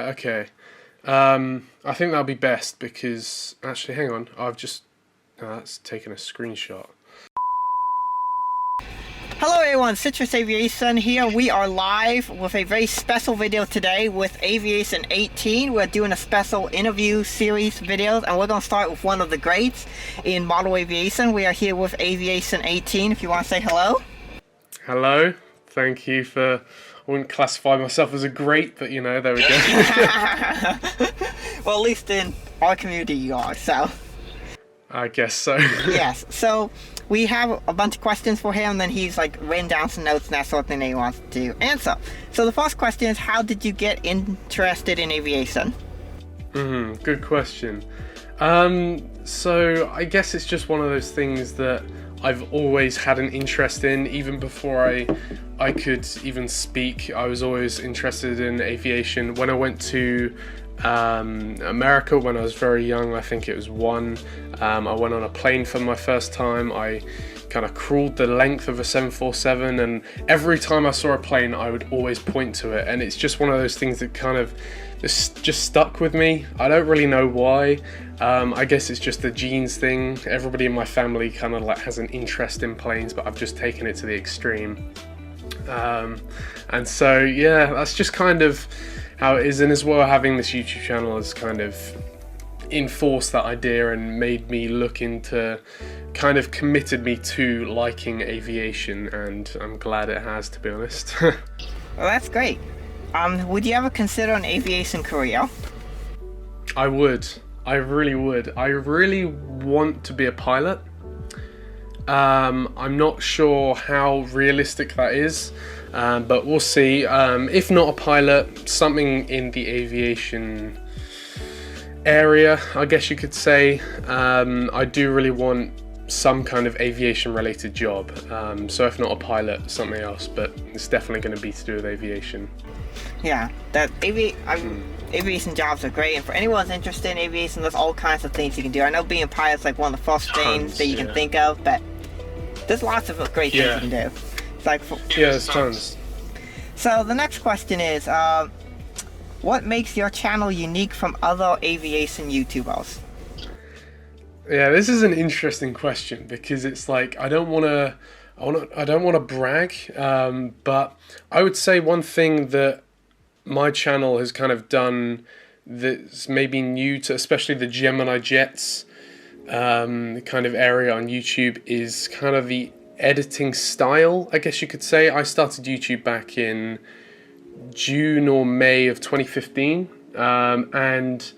Okay. I think that'll be best because actually, hang on. I've just that's taken a screenshot. Hello everyone, Citrus Aviation here. We are live with a very special video today with Aviation 18. We're doing a special interview series videos, and we're going to start with one of the greats in model aviation. We are here with Aviation 18. If you want to say hello. Hello. Thank you for... I wouldn't classify myself as a great, but you know, there we go. Well, at least in our community you are, so... I guess so. Yes, so we have a bunch of questions for him, and then he's like written down some notes and that sort of thing that he wants to answer. So the first question is, how did you get interested in aviation? Good question. So I guess it's just one of those things that I've always had an interest in. Even before I could even speak, I was always interested in aviation. When I went to America when I was very young, I think it was one, I went on a plane for my first time. I kind of crawled the length of a 747, and every time I saw a plane I would always point to it, and it's just one of those things that kind of just stuck with me. I don't really know why. I guess it's just the genes thing. Everybody in my family kind of like has an interest in planes, but I've just taken it to the extreme. And so yeah, that's just kind of how it is, and as well having this YouTube channel has kind of enforced that idea and made me look into, kind of committed me to liking aviation, and I'm glad it has, to be honest. Well, that's great. Would you ever consider an aviation career? I would. I really would. I really want to be a pilot. I'm not sure how realistic that is, but we'll see. If not a pilot, something in the aviation area, I guess you could say. I do really want some kind of aviation related job. So if not a pilot, something else, but it's definitely going to be to do with aviation. Yeah, that aviation jobs are great, and for anyone who's interested in aviation, there's all kinds of things you can do. I know being a pilot's like one of the first things that you can think of, but there's lots of great things you can do. It's like there's tons. So the next question is, what makes your channel unique from other aviation YouTubers? Yeah, this is an interesting question because it's like I don't want to brag, but I would say one thing that my channel has kind of done that's maybe new to especially the Gemini Jets kind of area on YouTube is kind of the editing style, I guess you could say. I started YouTube back in June or May of 2015, and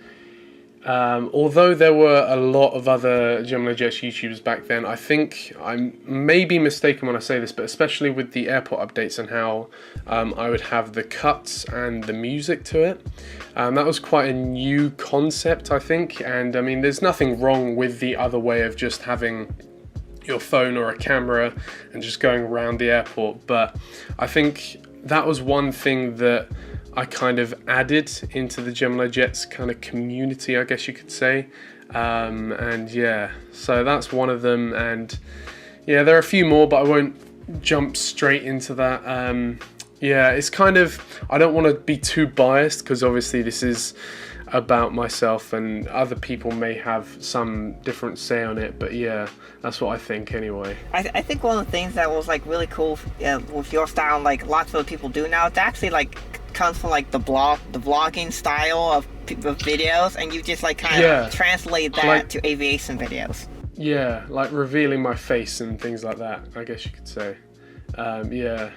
although there were a lot of other Gemini Jets YouTubers back then, I think I may be mistaken when I say this, but especially with the airport updates and how I would have the cuts and the music to it, that was quite a new concept, I think. And I mean, there's nothing wrong with the other way of just having your phone or a camera and just going around the airport, but I think that was one thing that I kind of added into the Gemini Jets kind of community, I guess you could say. And yeah, so that's one of them, and yeah, there are a few more, but I won't jump straight into that. Yeah, it's kind of, I don't want to be too biased because obviously this is about myself and other people may have some different say on it, but yeah, that's what I think anyway. I think one of the things that was like really cool with your style, like lots of other people do now, it's actually like comes from like the vlogging style of videos, and you just like kind of translate that like, to aviation videos. Yeah, like revealing my face and things like that, I guess you could say. Yeah.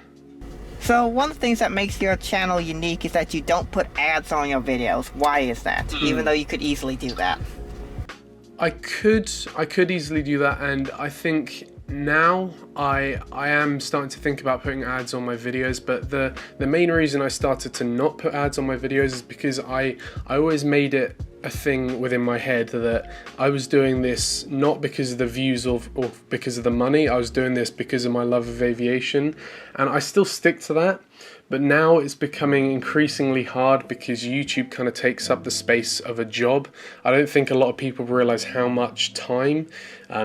So one of the things that makes your channel unique is that you don't put ads on your videos. Why is that? Even though you could easily do that. I could easily do that, and I think now I am starting to think about putting ads on my videos, but the main reason I started to not put ads on my videos is because I always made it a thing within my head that I was doing this not because of the views or because of the money. I was doing this because of my love of aviation, and I still stick to that. But now it's becoming increasingly hard because YouTube kind of takes up the space of a job. I don't think a lot of people realize how much time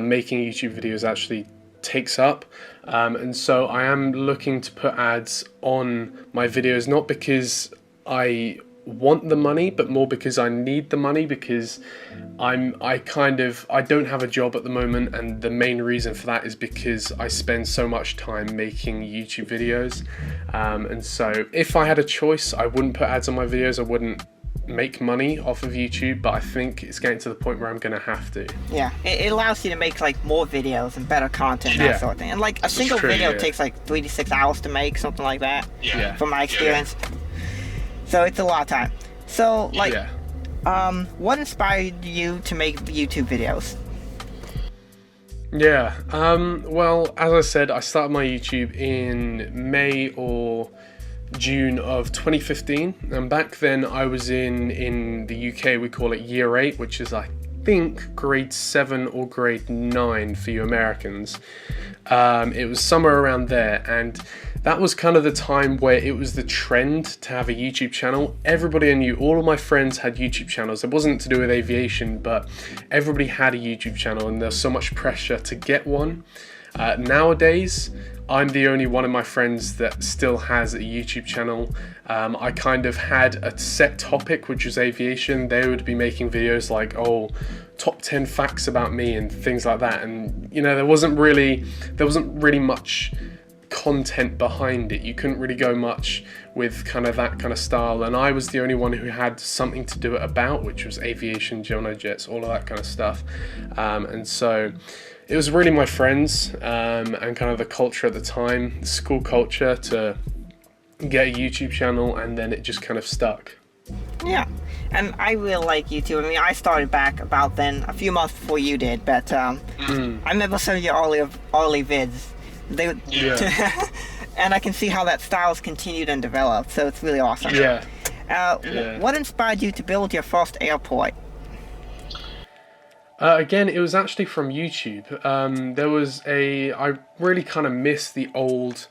making YouTube videos actually takes up. And so I am looking to put ads on my videos, not because I want the money, but more because I need the money, because I don't have a job at the moment, and the main reason for that is because I spend so much time making YouTube videos. And so if I had a choice, I wouldn't put ads on my videos, I wouldn't make money off of YouTube, but I think it's getting to the point where I'm gonna have to. Yeah, it allows you to make like more videos and better content, that sort of thing. And like a single video takes like 3 to 6 hours to make, something like that. Yeah. From my experience. So it's a lot of time. So like, what inspired you to make YouTube videos? Yeah. Well, as I said, I started my YouTube in May or June of 2015, and back then I was in the UK, we call it year 8, which is I think grade 7 or grade 9 for you Americans. It was somewhere around there, and that was kind of the time where it was the trend to have a YouTube channel. Everybody I knew, all of my friends had YouTube channels. It wasn't to do with aviation, but everybody had a YouTube channel, and there's so much pressure to get one. Nowadays, I'm the only one of my friends that still has a YouTube channel. I kind of had a set topic, which was aviation. They would be making videos like, oh, top 10 facts about me and things like that. And you know, there wasn't really much content behind it. You couldn't really go much with kind of that kind of style. And I was the only one who had something to do it about, which was aviation, Gemini jets, all of that kind of stuff. And so it was really my friends and kind of the culture at the time, school culture, to get a YouTube channel, and then it just kind of stuck. Yeah, and I really like YouTube. I mean, I started back about then, a few months before you did, but I remember some of your early vids. And I can see how that style's continued and developed, so it's really awesome. What inspired you to build your first airport? Again, it was actually from YouTube. I really kind of miss the old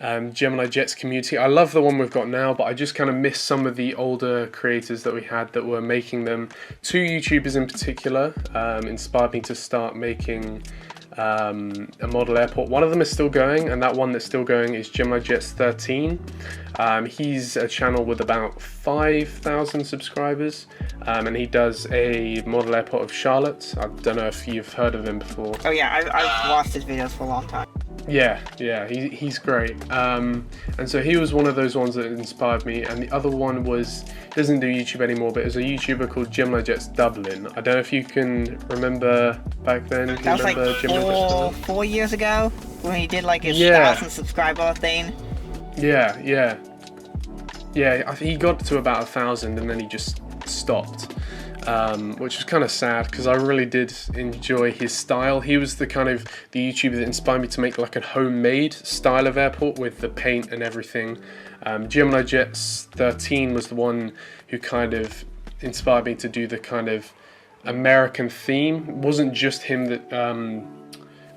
Gemini Jets community. I love the one we've got now, but I just kind of miss some of the older creators that we had that were making them. 2 YouTubers in particular inspired me to start making a model airport. One of them is still going, and that one that's still going is Gemini Jets 13. He's a channel with about 5,000 subscribers, and he does a model airport of Charlotte. I don't know if you've heard of him before. Oh yeah, I've watched his videos for a long time. Yeah, he's great. And so he was one of those ones that inspired me, and the other one doesn't do YouTube anymore, but it was a YouTuber called Gemini Jets Dublin. I don't know if you can remember back then. That was like 4 years ago, when he did like his 1,000 subscriber thing. Yeah, I think he got to about 1,000 and then he just stopped. Which was kind of sad, because I really did enjoy his style. He was the YouTuber that inspired me to make like a homemade style of airport with the paint and everything. Gemini Jets 13 was the one who kind of inspired me to do the kind of American theme. It wasn't just him that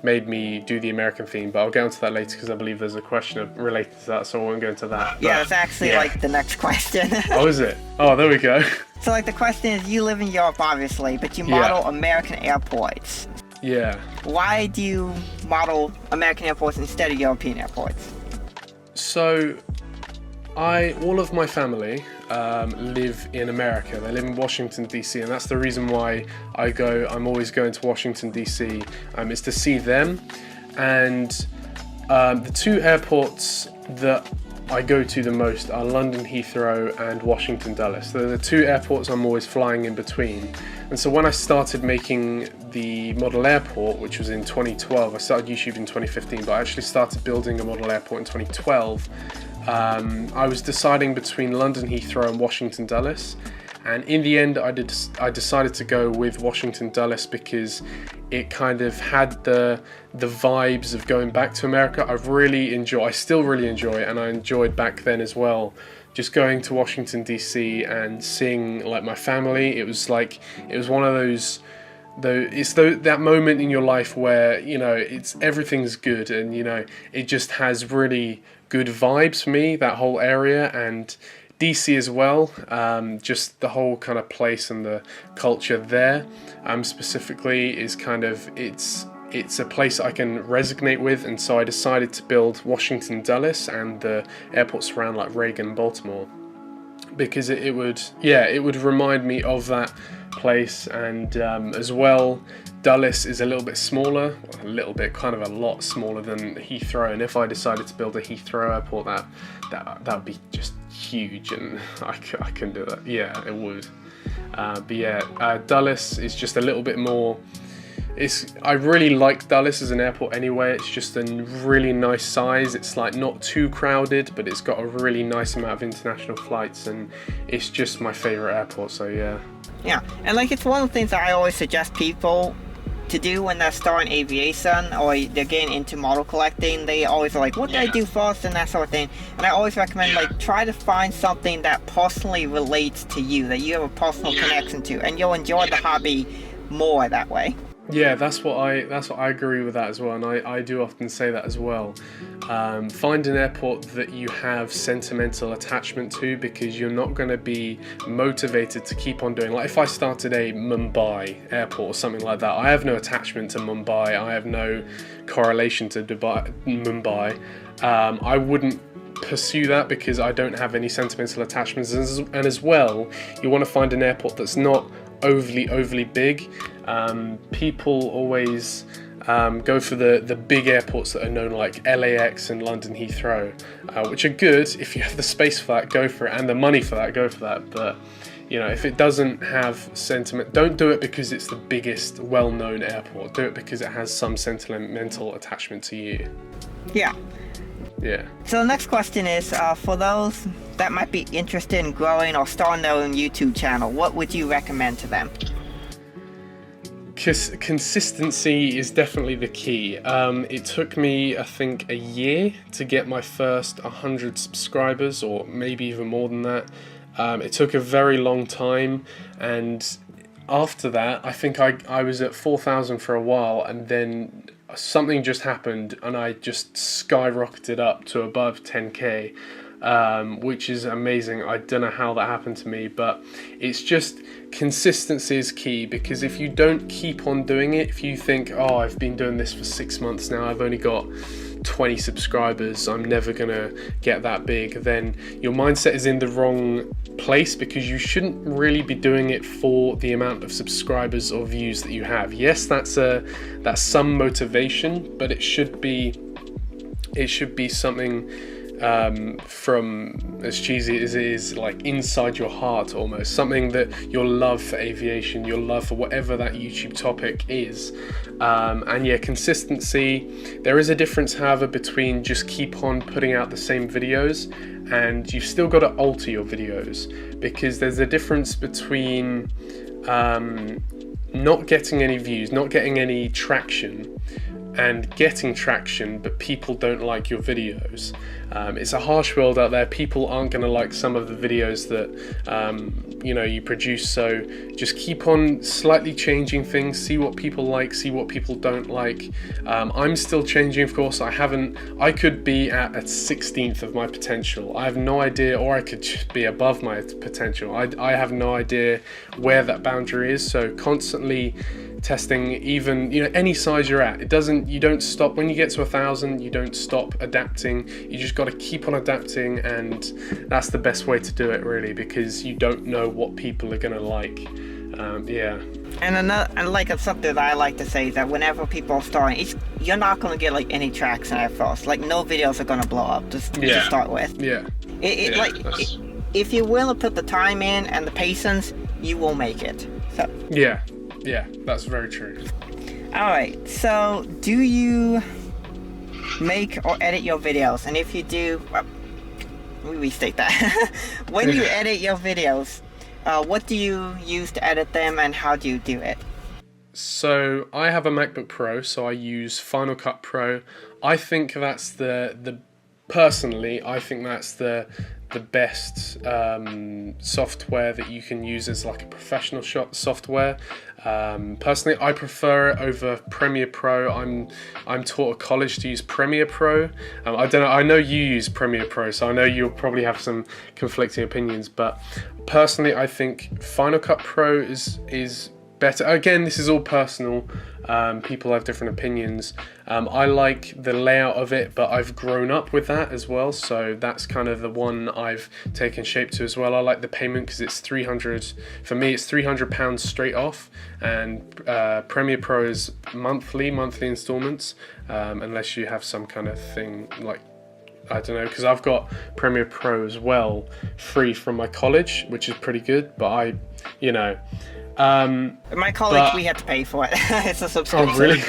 made me do the American theme, but I'll get onto that later because I believe there's a question related to that, so I won't go into that. Yeah, it's actually like the next question. Oh, is it? Oh, there we go. So like the question is, you live in Europe obviously, but you model American airports. Yeah. Why do you model American airports instead of European airports? So all of my family live in America. They live in Washington, D.C., and that's the reason why I'm always going to Washington, D.C. Is to see them. And the 2 airports that I go to the most are London Heathrow and Washington Dulles. They're the 2 airports I'm always flying in between. And so when I started making the model airport, which was in 2012, I started YouTube in 2015, but I actually started building a model airport in 2012. I was deciding between London Heathrow and Washington Dulles, and in the end I decided to go with Washington Dulles because it kind of had the vibes of going back to America. I still really enjoy it, and I enjoyed back then as well, just going to Washington DC and seeing like my family. It was one of those that moment in your life where, you know, everything's good, and you know, it just has really good vibes for me, that whole area, and DC as well, just the whole kind of place and the culture there specifically is kind of, it's a place I can resonate with, and so I decided to build Washington Dulles and the airports around like Reagan, Baltimore. because it would remind me of that place. And as well, Dulles is a little bit smaller, kind of a lot smaller than Heathrow. And if I decided to build a Heathrow airport, that would be just huge, and I couldn't do that. Yeah, it would. But yeah, Dulles is just a little bit more. I really like Dulles as an airport anyway. It's just a really nice size. It's like not too crowded, but it's got a really nice amount of international flights, and it's just my favorite airport. So yeah. Yeah, and like it's one of the things that I always suggest people to do when they're starting aviation or they're getting into model collecting. They always are like, what do I do first, and that sort of thing. And I always recommend like try to find something that personally relates to you, that you have a personal connection to, and you'll enjoy the hobby more that way. Yeah, that's what I agree with that as well, and I do often say that as well. Find an airport that you have sentimental attachment to, because you're not going to be motivated to keep on doing. Like if I started a Mumbai airport or something like that, I have no attachment to Mumbai. I have no correlation to Mumbai. I wouldn't pursue that because I don't have any sentimental attachments. And as well, you want to find an airport that's not overly big. People always go for the big airports that are known, like LAX and London Heathrow, which are good. If you have the space for that, go for it, and the money for that, go for that. But you know, if it doesn't have sentiment, don't do it because it's the biggest well-known airport. Do it because it has some sentimental attachment to you. Yeah. Yeah. So the next question is, for those that might be interested in growing or starting their own YouTube channel, what would you recommend to them? Consistency is definitely the key. It took me, I think, a year to get my first 100 subscribers, or maybe even more than that. It took a very long time, and after that, I think I was at 4,000 for a while, and then something just happened, and I just skyrocketed up to above 10k. Which is amazing. I don't know how that happened to me, but it's just consistency is key, because if you don't keep on doing it, if you think, oh, I've been doing this for 6 months now, I've only got 20 subscribers, I'm never gonna get that big, then your mindset is in the wrong place, because you shouldn't really be doing it for the amount of subscribers or views that you have. Yes, that's some motivation, but it should be something from, as cheesy as it is, like inside your heart almost, something that your love for aviation, your love for whatever that YouTube topic is. And yeah, consistency. There is a difference, however, between just keep on putting out the same videos, and you've still got to alter your videos, because there's a difference between not getting any views, not getting any traction, and getting traction but people don't like your videos. It's a harsh world out there. People aren't going to like some of the videos that you produce, so just keep on slightly changing things, see what people like, see what people don't like. I'm still changing, of course. I could be at a 16th of my potential. I have no idea, or I could just be above my potential. I have no idea where that boundary is, so constantly testing, even any size you're at. You don't stop when you get to 1,000. You don't stop adapting. You just got to keep on adapting, and that's the best way to do it, really, because you don't know what people are going to like. Yeah. And like something that I like to say is that whenever people are starting, you're not going to get like any traction at first. Like no videos are going to blow up to start with. Yeah. If you're willing to put the time in and the patience, you will make it. So. Yeah, that's very true. Alright, so do you make or edit your videos? And if you do, well, let me restate that. When you edit your videos, what do you use to edit them, and how do you do it? So I have a MacBook Pro, so I use Final Cut Pro. I think that's personally, I think that's the best software that you can use as like a professional software. Personally, I prefer it over Premiere Pro. I'm taught at college to use Premiere Pro. I don't know. I know you use Premiere Pro, so I know you'll probably have some conflicting opinions. But personally, I think Final Cut Pro is better. Again, this is all personal. People have different opinions. I like the layout of it, but I've grown up with that as well, so that's kind of the one I've taken shape to as well. I like the payment because it's 300. For me, it's £300 straight off, and Premiere Pro is monthly installments, unless you have some kind of thing like, I don't know, because I've got Premiere Pro as well, free from my college, which is pretty good, but my college, we had to pay for it. It's a subscription. Oh, really?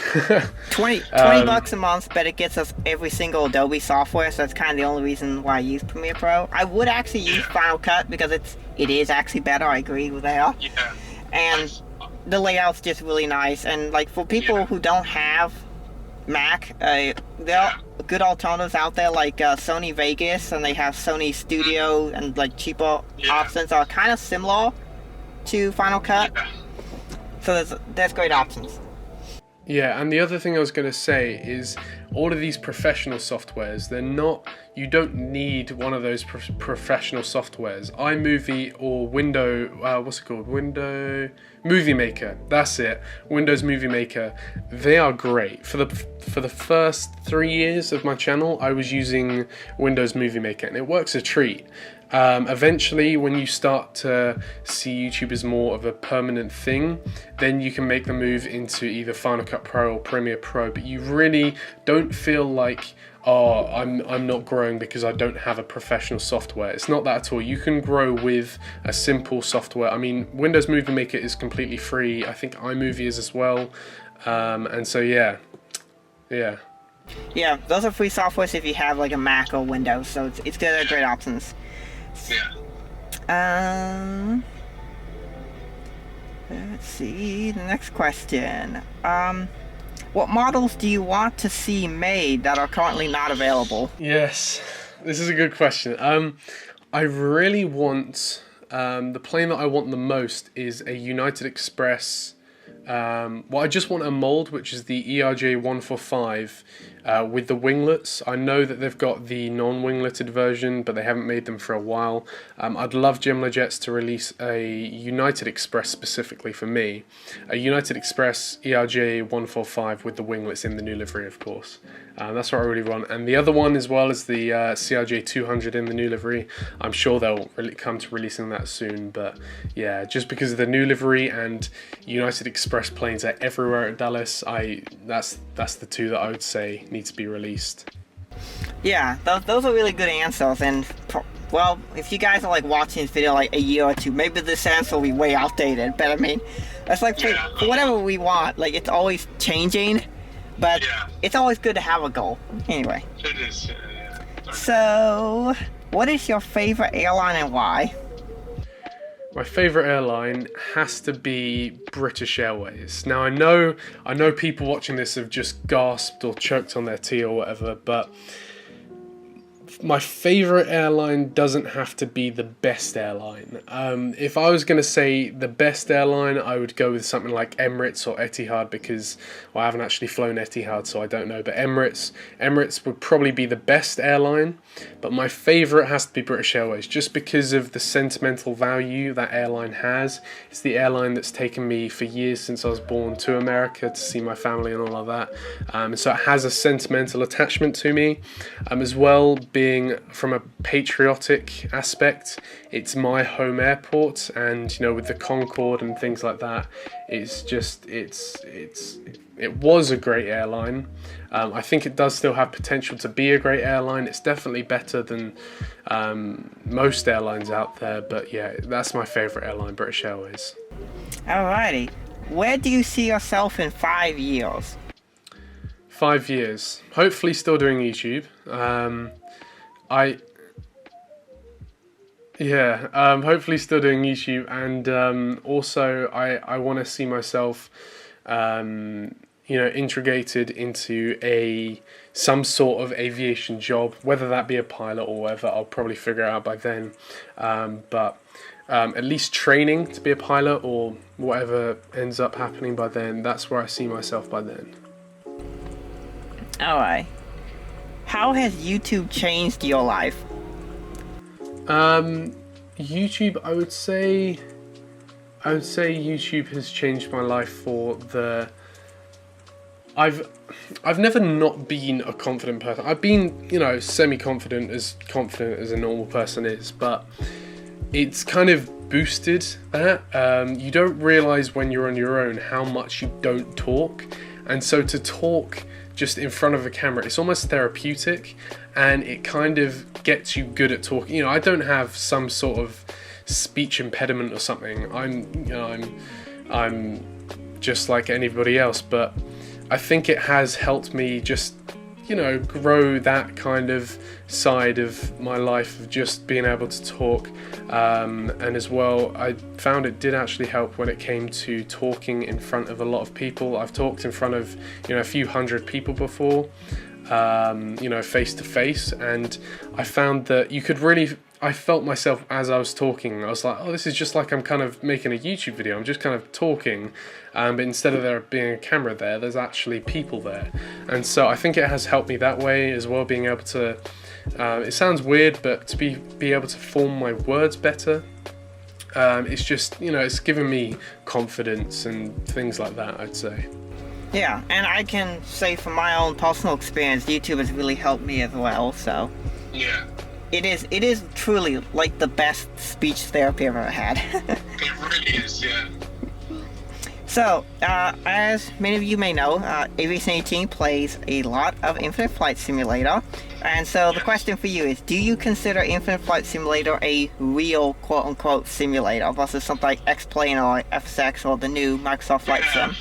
20 bucks a month, but it gets us every single Adobe software, so that's kind of the only reason why I use Premiere Pro. I would actually use Final Cut because it is actually better. I agree with that. Yeah. And the layout's just really nice. And like for people who don't have Mac, there are good alternatives out there like Sony Vegas, and they have Sony Studio, and like cheaper options are kind of similar to Final Cut. So there's great options. Yeah, and the other thing I was going to say is all of these professional softwares, you don't need one of those professional softwares. iMovie or Window Movie Maker. That's it. Windows Movie Maker. They are great. For the first 3 years of my channel, I was using Windows Movie Maker, and it works a treat. Eventually, when you start to see YouTube as more of a permanent thing, then you can make the move into either Final Cut Pro or Premiere Pro, but you really don't feel like, oh, I'm not growing because I don't have a professional software. It's not that at all. You can grow with a simple software. I mean, Windows Movie Maker is completely free. I think iMovie is as well. And so, yeah. Yeah, those are free softwares if you have like a Mac or Windows, so it's good. They're great options. Yeah. Let's see, the next question. What models do you want to see made that are currently not available? Yes, this is a good question. I really want, the plane that I want the most is a United Express. I just want a mold, which is the ERJ 145 with the winglets. I know that they've got the non-wingleted version, but they haven't made them for a while. I'd love Jets to release a United Express specifically for me. A United Express ERJ 145 with the winglets in the new livery, of course. That's what I really want. And the other one as well is the CRJ 200 in the new livery. I'm sure they'll really come to releasing that soon, but yeah, just because of the new livery and United Express planes are everywhere at Dallas, that's the two that I would say need to be released. Yeah, those are really good answers, and well, if you guys are like watching this video like a year or two, maybe this answer will be way outdated, but I mean, that's like for whatever we want, like it's always changing. But it's always good to have a goal. Anyway. It is. So, what is your favorite airline and why? My favorite airline has to be British Airways. Now I know people watching this have just gasped or choked on their tea or whatever, but my favorite airline doesn't have to be the best airline. If I was going to say the best airline, I would go with something like Emirates or Etihad because, well, I haven't actually flown Etihad, so I don't know. But Emirates would probably be the best airline. But my favorite has to be British Airways, just because of the sentimental value that airline has. It's the airline that's taken me for years since I was born to America to see my family and all of that. So it has a sentimental attachment to me, as well being from a patriotic aspect. It's my home airport, and with the Concorde and things like that, it was a great airline. I think it does still have potential to be a great airline. It's definitely better than most airlines out there, but yeah, that's my favorite airline, British Airways. Alrighty, where do you see yourself in 5 years? 5 years, hopefully still doing YouTube. Hopefully still doing YouTube, and also I want to see myself integrated into some sort of aviation job, whether that be a pilot or whatever. I'll probably figure out by then, but at least training to be a pilot or whatever ends up happening by then, that's where I see myself by then. Alright, how has YouTube changed your life? YouTube, I would say I would say YouTube has changed my life for the... I've never not been a confident person. I've been, semi-confident as a normal person is, but it's kind of boosted that. You don't realize when you're on your own how much you don't talk, and so to talk just in front of a camera, it's almost therapeutic, and it kind of gets you good at talking. I don't have some sort of speech impediment or something. I'm just like anybody else, but I think it has helped me just, grow that kind of side of my life of just being able to talk. And as well, I found it did actually help when it came to talking in front of a lot of people. I've talked in front of, a few hundred people before, face to face. And I found that I felt myself as I was talking. I was like, oh, this is just like I'm kind of making a YouTube video. I'm just kind of talking, but instead of there being a camera there, there's actually people there. And so I think it has helped me that way as well, being able to, it sounds weird, but to be able to form my words better. It's just, it's given me confidence and things like that, I'd say. Yeah, and I can say from my own personal experience, YouTube has really helped me as well, so. Yeah. It is truly like the best speech therapy I've ever had. It really is, yeah. So, as many of you may know, Aviation 18 plays a lot of Infinite Flight Simulator. And so the question for you is, do you consider Infinite Flight Simulator a real quote-unquote simulator versus something like X-Plane or FSX or the new Microsoft Flight Sim?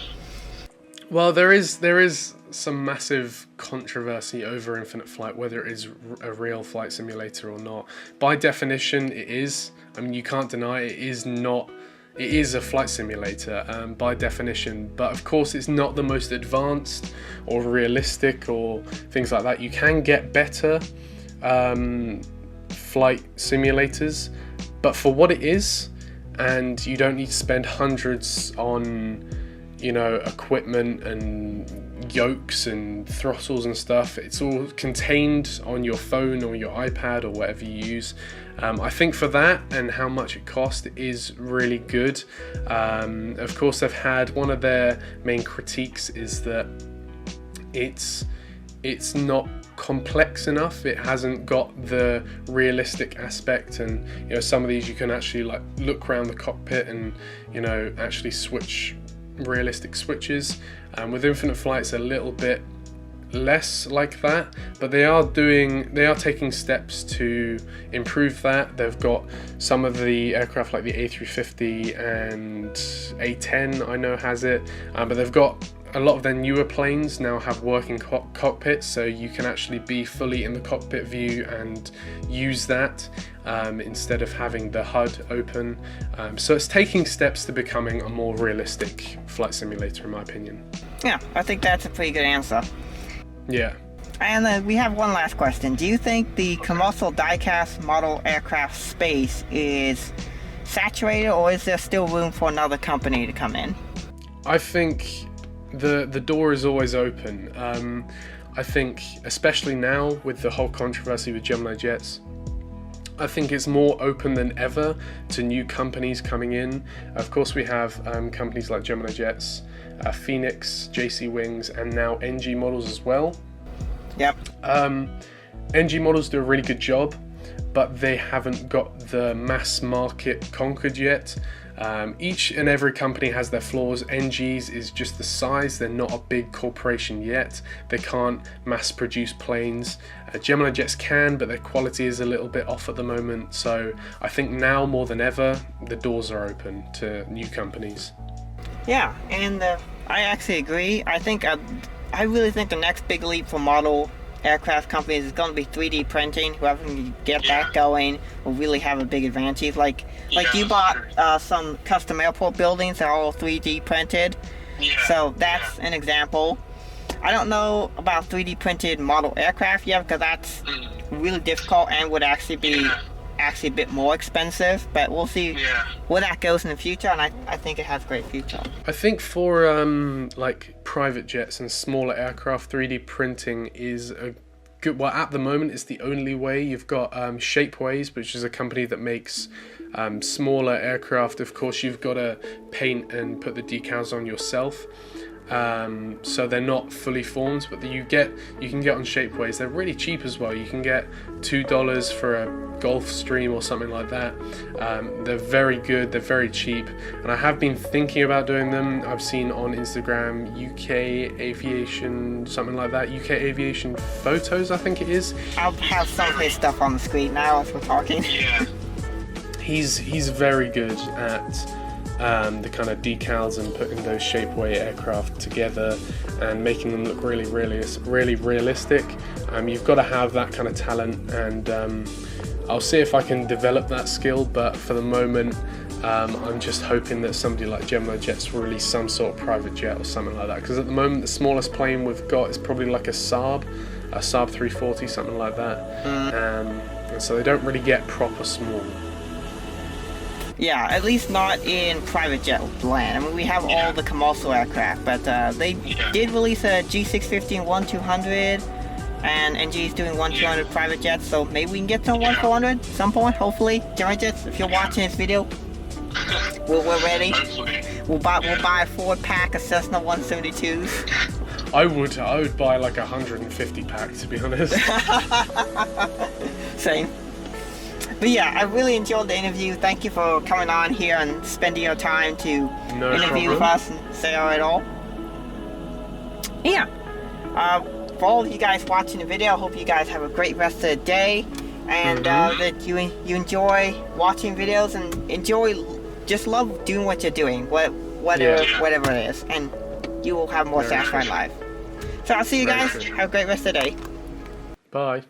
Well, there is some massive controversy over Infinite Flight, whether it is a real flight simulator or not. By definition, it is. I mean, you can't deny it is not. It is a flight simulator by definition, but of course it's not the most advanced or realistic or things like that. You can get better flight simulators, but for what it is, and you don't need to spend hundreds on equipment and yokes and throttles and stuff. It's all contained on your phone or your iPad or whatever you use. I think for that and how much it cost, it is really good. Of course, they've had one of their main critiques is that it's not complex enough. It hasn't got the realistic aspect, and some of these you can actually like look around the cockpit and actually switch realistic switches. With Infinite Flight, it's a little bit less like that, but they are taking steps to improve that. They've got some of the aircraft like the A350 and A10 I know has it, but they've got a lot of their newer planes now have working cockpits, so you can actually be fully in the cockpit view and use that instead of having the HUD open. So it's taking steps to becoming a more realistic flight simulator, in my opinion. Yeah, I think that's a pretty good answer. Yeah. And we have one last question. Do you think the commercial diecast model aircraft space is saturated, or is there still room for another company to come in? I think the door is always open. I think, especially now with the whole controversy with Gemini Jets, I think it's more open than ever to new companies coming in. Of course, we have companies like Gemini Jets, Phoenix, JC Wings, and now NG Models as well. Yep. NG Models do a really good job, but they haven't got the mass market conquered yet. Each and every company has their flaws. NG's is just the size. They're not a big corporation yet. They can't mass produce planes. Gemini Jets can, but their quality is a little bit off at the moment. So I think now more than ever, the doors are open to new companies. Yeah, and I actually agree. I really think the next big leap for model aircraft companies is going to be 3D printing. Whoever can get that going will really have a big advantage. Like you bought some custom airport buildings that are all 3D printed. Yeah. So that's an example. I don't know about 3D printed model aircraft yet, because that's really difficult and would actually be a bit more expensive, but we'll see where that goes in the future, and I think it has a great future. I think for like private jets and smaller aircraft, 3D printing is a good. Well, at the moment, it's the only way. You've got Shapeways, which is a company that makes smaller aircraft. Of course, you've got to paint and put the decals on yourself. So they're not fully formed, but you can get on Shapeways. They're really cheap as well. You can get $2 for a Gulfstream or something like that. They're very good. They're very cheap, and I have been thinking about doing them. I've seen on Instagram UK Aviation, something like that. UK Aviation Photos, I think it is. I'll have some of his stuff on the screen now as we're talking. Yeah. He's very good at the kind of decals and putting those Shapeway aircraft together and making them look really realistic. You've got to have that kind of talent, and I'll see if I can develop that skill, but for the moment I'm just hoping that somebody like Gemini Jets will release some sort of private jet or something like that, because at the moment the smallest plane we've got is probably like a Saab 340, something like that. And so they don't really get proper small. Yeah, at least not in private jet land. I mean, we have all the commercial aircraft, but they did release a G650 and 1-200, and NG is doing 1-200 private jets, so maybe we can get some 1-400 at some point, hopefully. Gemini Jets, if you're watching this video, we're ready. Hopefully. We'll buy a Ford pack of Cessna 172s. I would buy like 150 pack, to be honest. Same. But yeah, I really enjoyed the interview. Thank you for coming on here and spending your time to interview with us and say it all. Yeah. For all of you guys watching the video, I hope you guys have a great rest of the day, and that you enjoy watching videos and just love doing what you're doing, whatever it is, and you will have more satisfying life. So I'll see you guys. Have a great rest of the day. Bye.